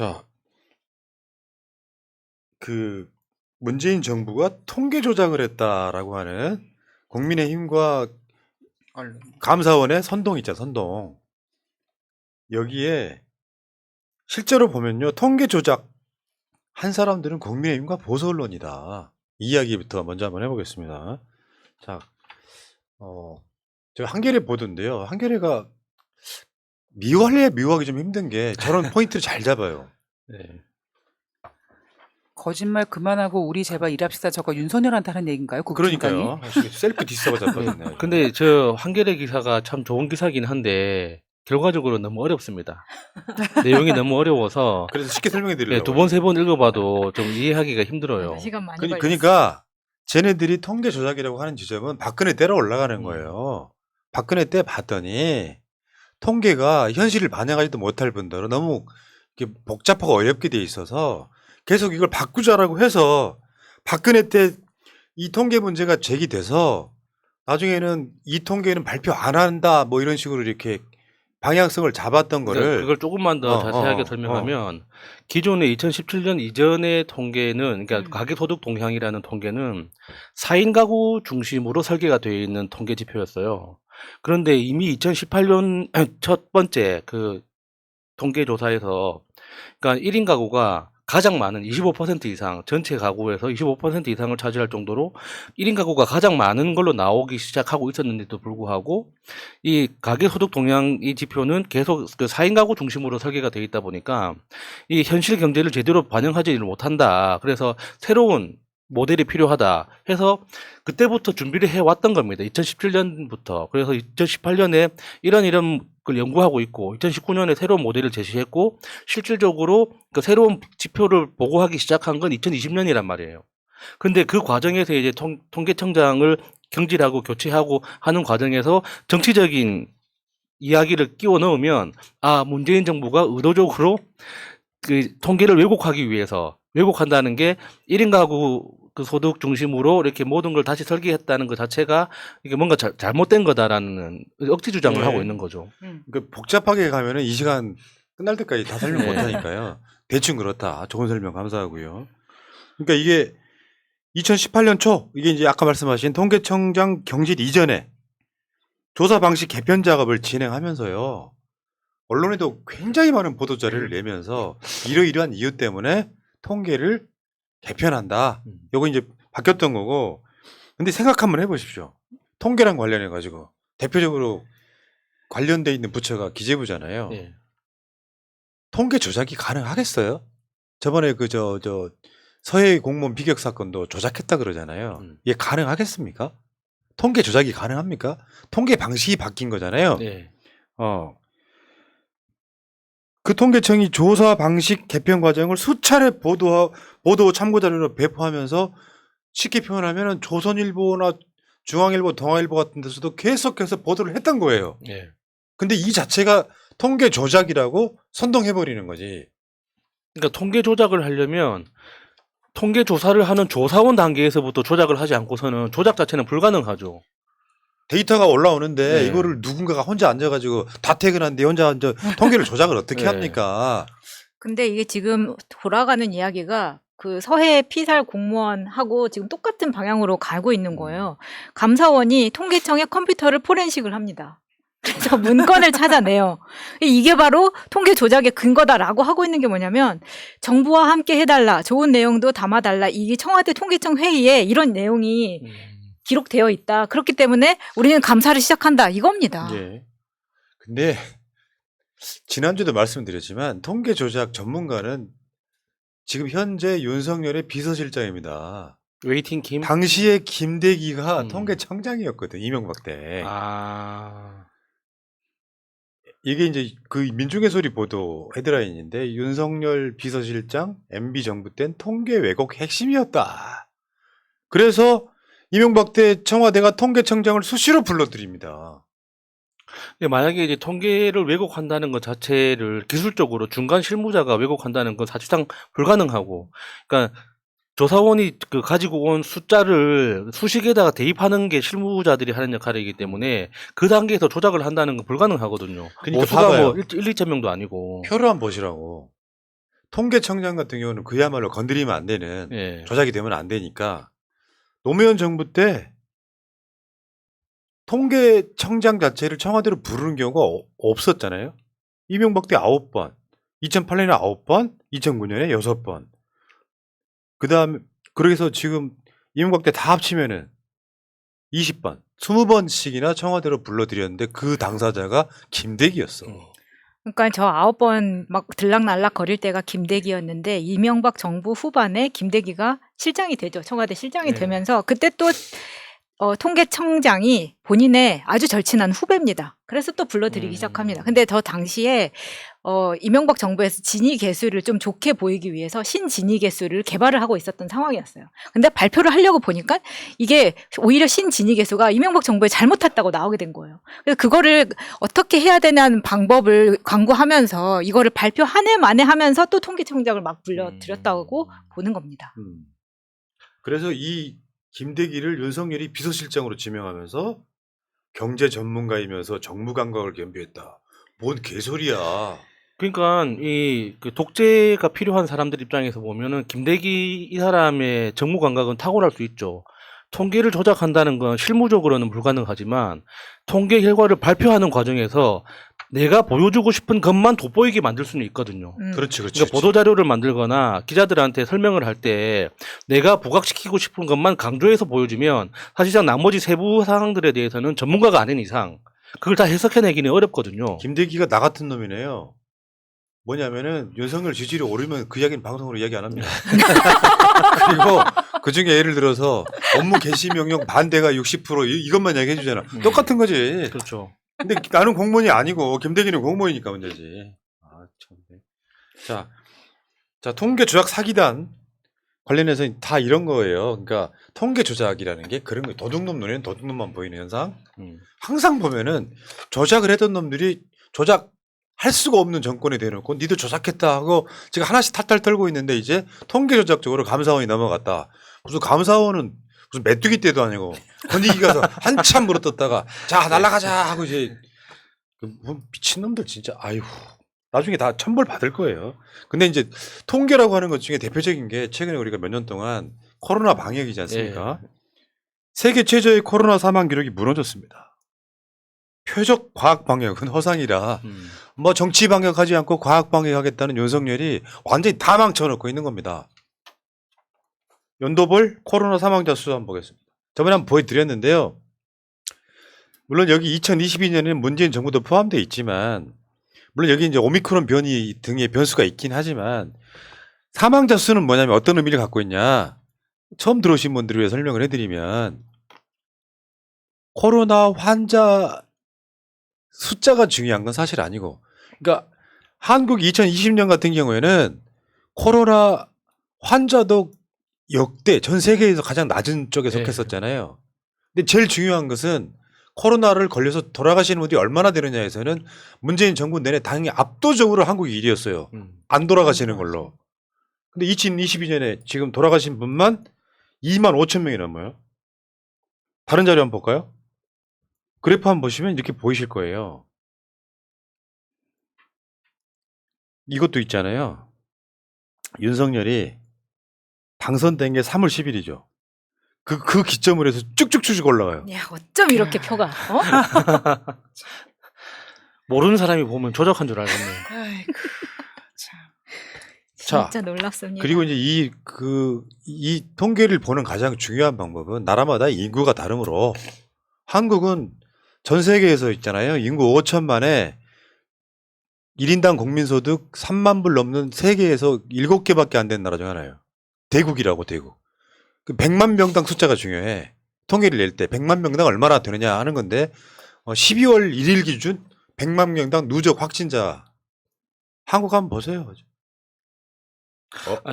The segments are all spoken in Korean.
자, 그 문재인 정부가 통계 조작을 했다라고 하는 국민의힘과 언론. 감사원의 선동 있잖아, 선동. 여기에 실제로 보면요, 통계 조작 한 사람들은 국민의힘과 보수 언론이다. 이 이야기부터 먼저 한번 해보겠습니다. 자, 제가 한겨레 보던데요. 한겨레가 미워하기 좀 힘든 게 저런 포인트를 잘 잡아요. 네. 거짓말 그만하고 우리 제발 일합시다. 저거 윤석열한테 하는 얘기인가요? 국진강이? 그러니까요. 셀프 디스가 잡혔네. 근데 저 한겨레 기사가 참 좋은 기사긴 한데 결과적으로 너무 어렵습니다. 내용이 너무 어려워서 그래서 쉽게 설명해 드리려고. 두 번, 세 번 읽어봐도 좀 이해하기가 힘들어요. 시간 많이 걸렸어. 그러니까 쟤네들이 통계 조작이라고 하는 지점은 박근혜 때로 올라가는 거예요. 박근혜 때 봤더니 통계가 현실을 반영하지도 못할 뿐더러 너무 이렇게 복잡하고 어렵게 돼 있어서 계속 이걸 바꾸자라고 해서 박근혜 때 이 통계 문제가 제기돼서 나중에는 이 통계는 발표 안 한다 뭐 이런 식으로 이렇게 방향성을 잡았던 거를 그걸 조금만 더 자세하게 설명하면 기존의 2017년 이전의 통계는 그러니까 가계소득 동향이라는 통계는 4인 가구 중심으로 설계가 되어 있는 통계 지표였어요. 그런데 이미 2018년 첫 번째 그 통계 조사에서 그러니까 1인 가구가 가장 많은 25% 이상 전체 가구에서 25% 이상을 차지할 정도로 1인 가구가 가장 많은 걸로 나오기 시작하고 있었는데도 불구하고 이 가계소득 동향 이 지표는 계속 그 4인 가구 중심으로 설계가 되어 있다 보니까 이 현실 경제를 제대로 반영하지를 못한다. 그래서 새로운 모델이 필요하다 해서 그때부터 준비를 해왔던 겁니다. 2017년부터. 그래서 2018년에 이런 걸 연구하고 있고 2019년에 새로운 모델을 제시했고 실질적으로 그 새로운 지표를 보고하기 시작한 건 2020년이란 말이에요. 근데 그 과정에서 이제 통계청장을 경질하고 교체하고 하는 과정에서 정치적인 이야기를 끼워 넣으면 문재인 정부가 의도적으로 그 통계를 왜곡하기 위해서 왜곡한다는 게 1인 가구 그 소득 중심으로 이렇게 모든 걸 다시 설계했다는 것 자체가 이게 뭔가 잘못된 거다라는 억지 주장을 하고 있는 거죠. 그 복잡하게 가면은 이 시간 끝날 때까지 다 설명 못 하니까요. 대충 그렇다. 좋은 설명 감사하고요. 그러니까 이게 2018년 초 이게 이제 아까 말씀하신 통계청장 경질 이전에 조사 방식 개편 작업을 진행하면서요. 언론에도 굉장히 많은 보도 자료를 내면서 이러이러한 이유 때문에 통계를 개편한다. 요거 이제 바뀌었던 거고. 근데 생각 한번 해보십시오. 통계랑 관련해 가지고 대표적으로 관련돼 있는 부처가 기재부잖아요. 네. 통계 조작이 가능하겠어요? 저번에 그 서해 공무원 비격 사건도 조작했다 그러잖아요. 이게 가능하겠습니까? 통계 조작이 가능합니까? 통계 방식이 바뀐 거잖아요. 네. 그 통계청이 조사 방식 개편 과정을 수차례 보도 참고 자료로 배포하면서 쉽게 표현하면 조선일보나 중앙일보, 동아일보 같은 데서도 계속해서 보도를 했던 거예요. 네. 근데 이 자체가 통계 조작이라고 선동해버리는 거지. 그러니까 통계 조작을 하려면 통계 조사를 하는 조사원 단계에서부터 조작을 하지 않고서는 조작 자체는 불가능하죠. 데이터가 올라오는데 이거를 누군가가 혼자 앉아가지고 다 퇴근한 뒤에 혼자 앉아 통계를 조작을 어떻게 합니까? 근데 이게 지금 돌아가는 이야기가 그 서해 피살 공무원하고 지금 똑같은 방향으로 가고 있는 거예요. 감사원이 통계청의 컴퓨터를 포렌식을 합니다. 그래서 문건을 찾아내요. 이게 바로 통계 조작의 근거다라고 하고 있는 게 뭐냐면 정부와 함께 해달라. 좋은 내용도 담아달라. 이게 청와대 통계청 회의에 이런 내용이 기록되어 있다. 그렇기 때문에 우리는 감사를 시작한다. 이겁니다. 예. 근데 지난주도 말씀드렸지만 통계 조작 전문가는 지금 현재 윤석열의 비서실장입니다. 웨이팅 김? 당시에 김대기가 통계청장이었거든. 이명박 때. 이게 이제 그 민중의 소리 보도 헤드라인인데 윤석열 비서실장 MB 정부 땐 통계 왜곡 핵심이었다. 그래서 이명박 때 청와대가 통계청장을 수시로 불러들입니다. 만약에 이제 통계를 왜곡한다는 것 자체를 기술적으로 중간 실무자가 왜곡한다는 건 사실상 불가능하고, 그러니까 조사원이 그 가지고 온 숫자를 수식에다가 대입하는 게 실무자들이 하는 역할이기 때문에 그 단계에서 조작을 한다는 건 불가능하거든요. 그러니까 모수가 봐봐요. 뭐 1, 2천 명도 아니고. 표를 한번 보시라고. 통계청장 같은 경우는 그야말로 건드리면 안 되는 예. 조작이 되면 안 되니까 노무현 정부 때 통계청장 자체를 청와대로 부르는 경우가 없었잖아요. 이명박 때 9번, 2008년에 9번, 2009년에 6번. 그다음 그래서 지금 이명박 때 다 합치면은 20번, 20번씩이나 청와대로 불러들였는데 그 당사자가 김대기였어. 그러니까 저 9번 막 들락날락 거릴 때가 김대기였는데 이명박 정부 후반에 김대기가 실장이 되죠. 청와대 실장이 네. 되면서 그때 또 통계청장이 본인의 아주 절친한 후배입니다. 그래서 또 불러들이기 시작합니다. 근데 저 당시에 이명박 정부에서 진위 개수를 좀 좋게 보이기 위해서 신진위 개수를 개발을 하고 있었던 상황이었어요. 근데 발표를 하려고 보니까 이게 오히려 신진위 개수가 이명박 정부에 잘못했다고 나오게 된 거예요. 그래서 그거를 어떻게 해야 되냐는 방법을 강구하면서 이거를 발표 한 해 만에 하면서 또 통계청장을 막 불러들였다고 보는 겁니다. 그래서 이 김대기를 윤석열이 비서실장으로 지명하면서 경제 전문가이면서 정무 감각을 겸비했다. 뭔 개소리야. 그러니까 그 독재가 필요한 사람들 입장에서 보면은 김대기 이 사람의 정무 감각은 탁월할 수 있죠. 통계를 조작한다는 건 실무적으로는 불가능하지만 통계 결과를 발표하는 과정에서 내가 보여주고 싶은 것만 돋보이게 만들 수는 있거든요. 그렇지, 그렇지. 그러니까 보도 자료를 만들거나 기자들한테 설명을 할 때 내가 부각시키고 싶은 것만 강조해서 보여주면 사실상 나머지 세부 사항들에 대해서는 전문가가 아닌 이상 그걸 다 해석해내기는 어렵거든요. 김대기가 나 같은 놈이네요. 뭐냐면은 윤석열 지지율이 오르면 그 이야기는 방송으로 이야기 안 합니다. 그리고 그 중에 예를 들어서 업무 개시 명령 반대가 60% 이것만 이야기해 주잖아. 똑같은 거지. 그렇죠. 근데 나는 공무원이 아니고 김대기는 공무원이니까 문제지. 아, 참. 자, 통계 조작 사기단 관련해서 다 이런 거예요. 그러니까 통계 조작이라는 게 그런 거예요. 도둑놈 눈에는 도둑놈만 보이는 현상. 항상 보면은 조작을 했던 놈들이 조작할 수가 없는 정권에 대놓고 니들 조작했다 하고 지금 하나씩 탈탈 털고 있는데 이제 통계 조작 쪽으로 감사원이 넘어갔다. 무슨 감사원은 무슨 메뚜기 때도 아니고 건지기 가서 한참 물어뜯다가 자 날라가자 하고 이제 미친놈들 진짜 아이고 나중에 다 천벌 받을 거예요. 근데 이제 통계라고 하는 것 중에 대표적인 게 최근에 우리가 몇 년 동안 코로나 방역이지 않습니까? 세계 최저의 코로나 사망 기록이 무너졌습니다. 표적 과학 방역은 허상이라 뭐 정치 방역하지 않고 과학 방역하겠다는 윤석열이 완전히 다 망쳐놓고 있는 겁니다. 연도별 코로나 사망자 수 한번 보겠습니다. 저번에 한번 보여드렸는데요. 물론 여기 2022년에는 문재인 정부도 포함되어 있지만 물론 여기 이제 오미크론 변이 등의 변수가 있긴 하지만 사망자 수는 뭐냐면 어떤 의미를 갖고 있냐. 처음 들어오신 분들을 위해 설명을 해드리면 코로나 환자 숫자가 중요한 건 사실 아니고 그러니까 한국 2020년 같은 경우에는 코로나 환자도 역대 전 세계에서 가장 낮은 쪽에 속했었잖아요. 근데 제일 중요한 것은 코로나를 걸려서 돌아가시는 분들이 얼마나 되느냐에서는 문재인 정부 내내 당연히 압도적으로 한국이 1위였어요. 안 돌아가시는 걸로. 근데 2022년에 지금 돌아가신 분만 2만 5천 명이 넘어요. 다른 자료 한번 볼까요? 그래프 한번 보시면 이렇게 보이실 거예요. 이것도 있잖아요. 윤석열이 당선된 게 3월 10일이죠. 그 기점으로 해서 쭉쭉쭉 올라가요. 야, 어쩜 이렇게 표가? 모르는 사람이 보면 조작한 줄 알겠네. 아이고, 참. 진짜 놀랍습니다. 그리고 이제 이 통계를 보는 가장 중요한 방법은 나라마다 인구가 다르므로 한국은 전 세계에서 있잖아요. 인구 5천만에 1인당 국민소득 3만 불 넘는 세계에서 7개밖에 안 되는 나라 중 하나예요. 대국이라고 대국. 그 100만 명당 숫자가 중요해. 통계를 낼 때 100만 명당 얼마나 되느냐 하는 건데 12월 1일 기준 100만 명당 누적 확진자 한국 한번 보세요.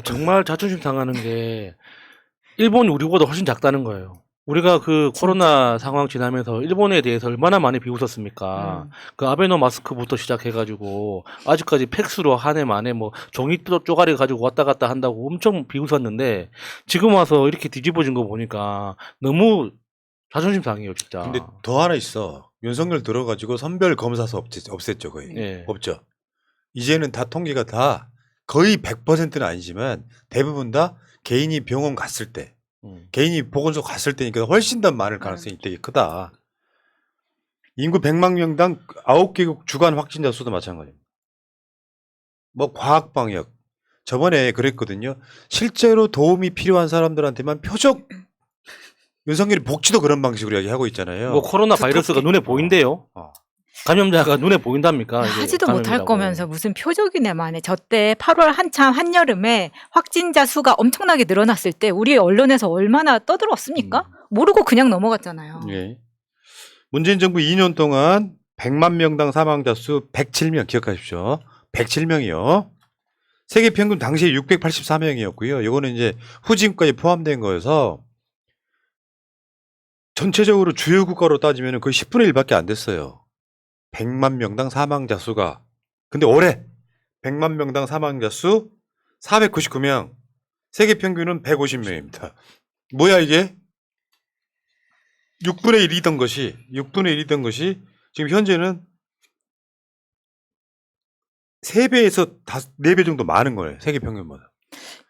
정말 자존심 상하는 게 일본이 우리보다 훨씬 작다는 거예요. 우리가 그 코로나 상황 지나면서 일본에 대해서 얼마나 많이 비웃었습니까? 그 아베노 마스크부터 시작해가지고 아직까지 팩스로 한 해 만에 뭐 종이 쪼가리 가지고 왔다 갔다 한다고 엄청 비웃었는데 지금 와서 이렇게 뒤집어진 거 보니까 너무 자존심 상해요, 진짜. 근데 더 하나 있어. 윤석열 들어가지고 선별 검사서 없앴죠 거의. 없죠. 이제는 다 통계가 다 거의 100%는 아니지만 대부분 다 개인이 병원 갔을 때, 개인이 보건소 갔을 때니까 훨씬 더 많을 가능성이 되게 크다. 인구 100만 명당 9개국 주간 확진자 수도 마찬가지입니다. 뭐 과학 방역 저번에 그랬거든요. 실제로 도움이 필요한 사람들한테만 표적 윤석열이 복지도 그런 방식으로 이야기하고 있잖아요. 뭐 코로나 바이러스가 눈에 보인대요. 감염자가 눈에 보인답니까? 이게 하지도 못할 감염이라고. 거면서 무슨 표적이네만에 저때 8월 한참 한여름에 확진자 수가 엄청나게 늘어났을 때 우리 언론에서 얼마나 떠들었습니까? 모르고 그냥 넘어갔잖아요. 예. 문재인 정부 2년 동안 100만 명당 사망자 수 107명 기억하십시오. 107명이요. 세계 평균 당시에 684명이었고요. 이거는 이제 후진국까지 포함된 거여서 전체적으로 주요 국가로 따지면 거의 10분의 1밖에 안 됐어요. 100만 명당 사망자 수가. 근데 올해 100만 명당 사망자 수 499명. 세계 평균은 150명입니다. 뭐야 이게? 6분의 1이던 것이 지금 현재는 3배에서 4배 정도 많은 거예요. 세계 평균보다.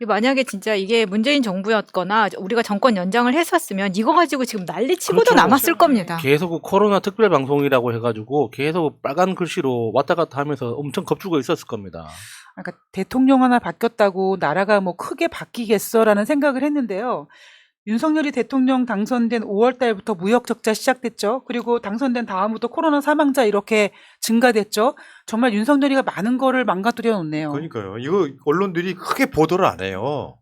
만약에 진짜 이게 문재인 정부였거나 우리가 정권 연장을 했었으면 이거 가지고 지금 난리치고도 그렇죠. 남았을 겁니다. 계속 그 코로나 특별 방송이라고 해가지고 계속 빨간 글씨로 왔다 갔다 하면서 엄청 겁주고 있었을 겁니다. 그러니까 대통령 하나 바뀌었다고 나라가 뭐 크게 바뀌겠어라는 생각을 했는데요. 윤석열이 대통령 당선된 5월 달부터 무역 적자 시작됐죠. 그리고 당선된 다음부터 코로나 사망자 이렇게 증가됐죠. 정말 윤석열이가 많은 거를 망가뜨려 놓네요. 그러니까요. 이거 언론들이 크게 보도를 안 해요.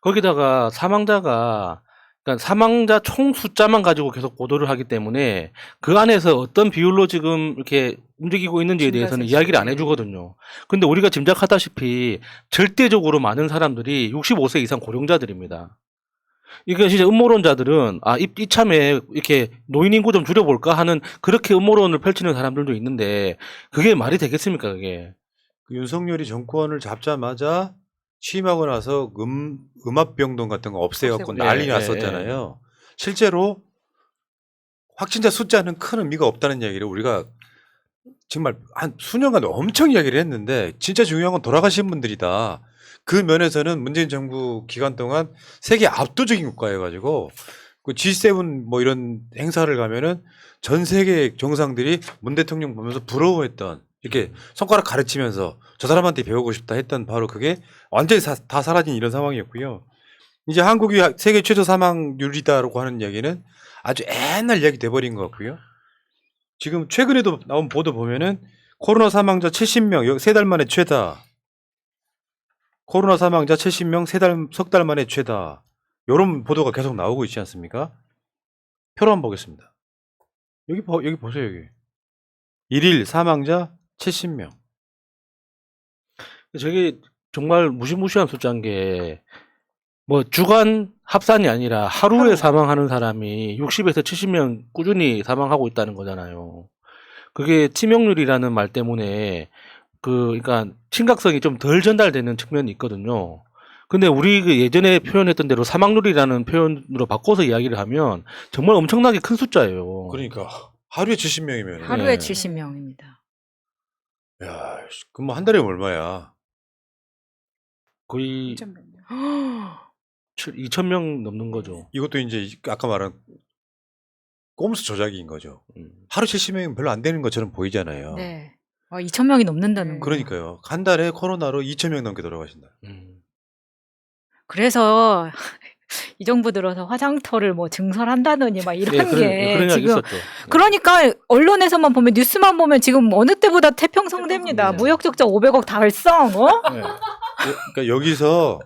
거기다가 그러니까 사망자 총 숫자만 가지고 계속 보도를 하기 때문에 그 안에서 어떤 비율로 지금 이렇게 움직이고 있는지에 대해서는 이야기를 안 해주거든요. 근데 우리가 짐작하다시피 절대적으로 많은 사람들이 65세 이상 고령자들입니다. 이게 진짜 음모론자들은 이참에 이렇게 노인 인구 좀 줄여볼까 하는 그렇게 음모론을 펼치는 사람들도 있는데 그게 말이 되겠습니까 그게? 그 윤석열이 정권을 잡자마자 취임하고 나서 음압병동 같은 거 없애갖고 없애고. 난리 예, 났었잖아요. 실제로 확진자 숫자는 큰 의미가 없다는 얘기를 우리가 정말 한 수년간 엄청 이야기를 했는데 진짜 중요한 건 돌아가신 분들이다. 그 면에서는 문재인 정부 기간 동안 세계 압도적인 국가여가지고 그 G7 뭐 이런 행사를 가면은 전 세계 정상들이 문 대통령 보면서 부러워했던 이렇게 손가락 가르치면서 저 사람한테 배우고 싶다 했던 바로 그게 완전히 다 사라진 이런 상황이었고요. 이제 한국이 세계 최저 사망률이다라고 하는 이야기는 아주 옛날 이야기 돼버린 것 같고요. 지금 최근에도 나온 보도 보면은 코로나 사망자 70명, 3달 만에 최다. 코로나 사망자 70명, 석 달 만에 최다. 이런 보도가 계속 나오고 있지 않습니까? 표로 한번 보겠습니다. 여기 보세요, 여기. 1일 사망자 70명. 저게 정말 무시무시한 숫자인 게 뭐 주간 합산이 아니라 하루에 사망하는 사람이 60에서 70명 꾸준히 사망하고 있다는 거잖아요. 그게 치명률이라는 말 때문에 그러니까 심각성이 좀 덜 전달되는 측면이 있거든요. 근데 우리 그 예전에 표현했던 대로 사망률이라는 표현으로 바꿔서 이야기를 하면 정말 엄청나게 큰 숫자예요. 그러니까 하루에 70명이면 하루에 네. 70명입니다. 야, 그럼 뭐 한 달에 얼마야? 거의 2,000명 넘는 거죠. 이것도 이제 아까 말한 꼼수 조작인 거죠. 하루 70명이면 별로 안 되는 것처럼 보이잖아요. 네. 2,000명이 넘는다는 거. 그러니까요. 한 달에 코로나로 2,000명 넘게 돌아가신다. 그래서 이 정부 들어서 화장터를 뭐 증설한다느니 막 이런 예, 게 그런 이야기 지금 있었죠. 네. 그러니까 언론에서만 보면 뉴스만 보면 지금 어느 때보다 태평성대입니다. 네. 무역 적자 500억 달성. 네. 그러니까 여기서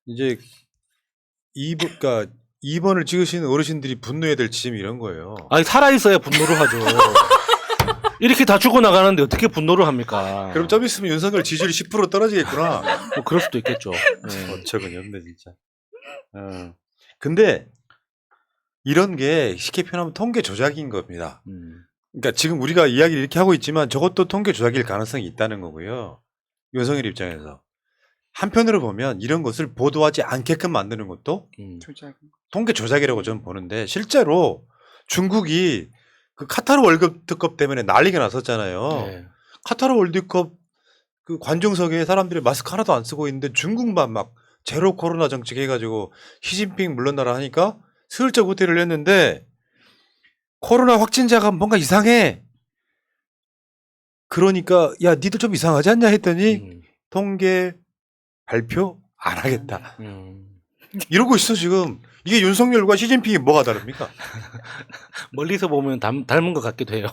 이제 그러니까 2번을 찍으시는 어르신들이 분노해야 될 지점이 이런 거예요. 아니 살아있어야 분노를 하죠. 이렇게 다 죽어나가는데 어떻게 분노를 합니까? 그럼 좀 있으면 윤석열 지지율이 10% 떨어지겠구나. 뭐 그럴 수도 있겠죠. 네. 어처구니 없네 진짜. 근데 이런 게 쉽게 표현하면 통계 조작인 겁니다. 그러니까 지금 우리가 이야기를 이렇게 하고 있지만 저것도 통계 조작일 가능성이 있다는 거고요. 윤석열 입장에서. 한편으로 보면 이런 것을 보도하지 않게끔 만드는 것도 통계 조작이라고 저는 보는데 실제로 중국이 그 카타르 월드컵 때문에 난리가 났었잖아요. 네. 카타르 월드컵 그 관중석에 사람들이 마스크 하나도 안 쓰고 있는데 중국만 막 제로 코로나 정책 해가지고 시진핑 물러나라 하니까 슬쩍 호텔을 했는데 코로나 확진자가 뭔가 이상해. 그러니까 야 니들 좀 이상하지 않냐 했더니 통계 발표 안 하겠다. 이러고 있어 지금. 이게 윤석열과 시진핑이 뭐가 다릅니까? 멀리서 보면 닮은 것 같기도 해요.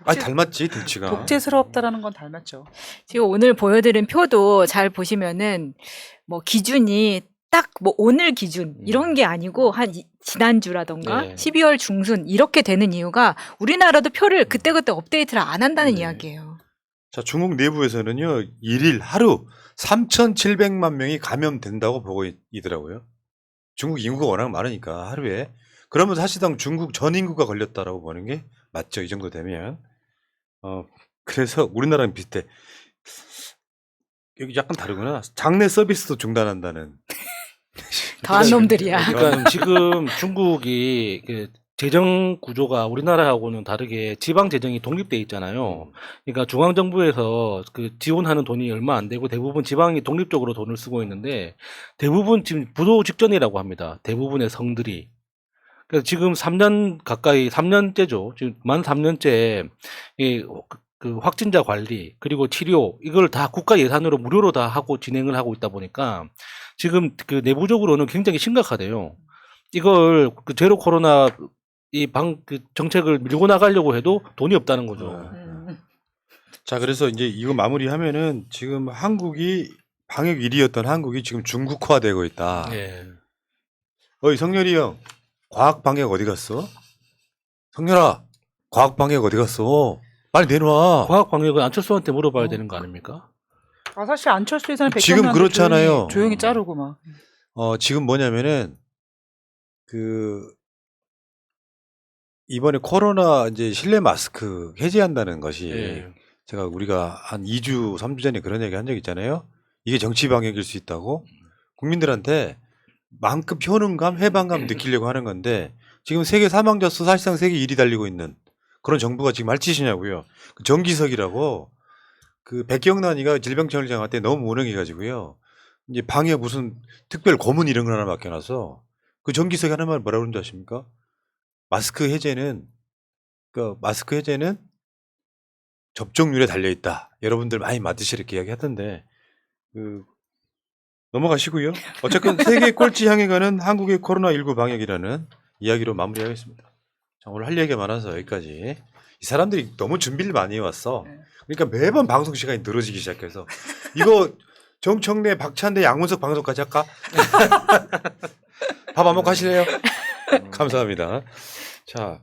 아니 닮았지 등치가. 독재스럽다라는 건 닮았죠. 지금 오늘 보여드린 표도 잘 보시면은 뭐 기준이 딱 뭐 오늘 기준 이런 게 아니고 한 지난주라던가 네. 12월 중순 이렇게 되는 이유가 우리나라도 표를 그때그때 업데이트를 안 한다는 네. 이야기예요. 자, 중국 내부에서는요, 일일 하루 3,700만 명이 감염된다고 보고 있더라고요. 중국 인구가 워낙 많으니까 하루에. 그러면 사실상 중국 전 인구가 걸렸다라고 보는 게 맞죠. 이 정도 되면. 그래서 우리나라랑 비슷해. 여기 약간 다르구나. 장내 서비스도 중단한다는. 더한 놈들이야. 그러니까 지금 중국이 그 재정 구조가 우리나라하고는 다르게 지방 재정이 독립돼 있잖아요. 그러니까 중앙 정부에서 그 지원하는 돈이 얼마 안 되고 대부분 지방이 독립적으로 돈을 쓰고 있는데 대부분 지금 부도 직전이라고 합니다. 대부분의 성들이. 그래서 지금 3년 가까이 3년째죠. 지금 만 3년째 그 확진자 관리 그리고 치료 이걸 다 국가 예산으로 무료로 다 하고 진행을 하고 있다 보니까 지금 그 내부적으로는 굉장히 심각하대요. 이걸 그 제로 코로나 그 정책을 밀고 나가려고 해도 돈이 없다는 거죠. 자, 그래서 이제 이거 마무리하면은 지금 한국이 방역 1위였던 한국이 지금 중국화되고 있다. 예. 어이, 성렬이 형. 과학 방역 어디 갔어? 성렬아, 과학 방역 어디 갔어? 빨리 내놔. 과학 방역은 안철수한테 물어봐야 되는 거 아닙니까? 아 사실 안철수 회사는 지금 백경란도 그렇잖아요. 조용히 자르고 막. 지금 뭐냐면은 이번에 코로나 이제 실내 마스크 해제한다는 것이 예. 제가 우리가 한 2주, 3주 전에 그런 얘기 한 적 있잖아요. 이게 정치 방역일 수 있다고 국민들한테 만큼 효능감, 해방감 느끼려고 하는 건데 지금 세계 사망자 수 사실상 세계 1위 달리고 있는 그런 정부가 지금 할 짓이냐고요. 그 정기석이라고 그 백경란이가 질병청장 때 너무 무능해가지고요. 이제 방에 무슨 특별 고문 이런 걸 하나 맡겨놔서 그 정기석이 하는 말 뭐라고 그러는지 아십니까? 마스크 해제는 접종률에 달려 있다. 여러분들 많이 맞으시 이렇게 이야기하던데 넘어가시고요. 어쨌든 세계 꼴찌 향해 가는 한국의 코로나19 방역이라는 이야기로 마무리하겠습니다. 자, 오늘 할 얘기가 많아서 여기까지. 이 사람들이 너무 준비를 많이 해왔어. 그러니까 매번 방송 시간이 늘어지기 시작해서 이거 정청래, 박찬대, 양문석 방송까지 할까? 밥 안 먹고 하실래요? 감사합니다. 자.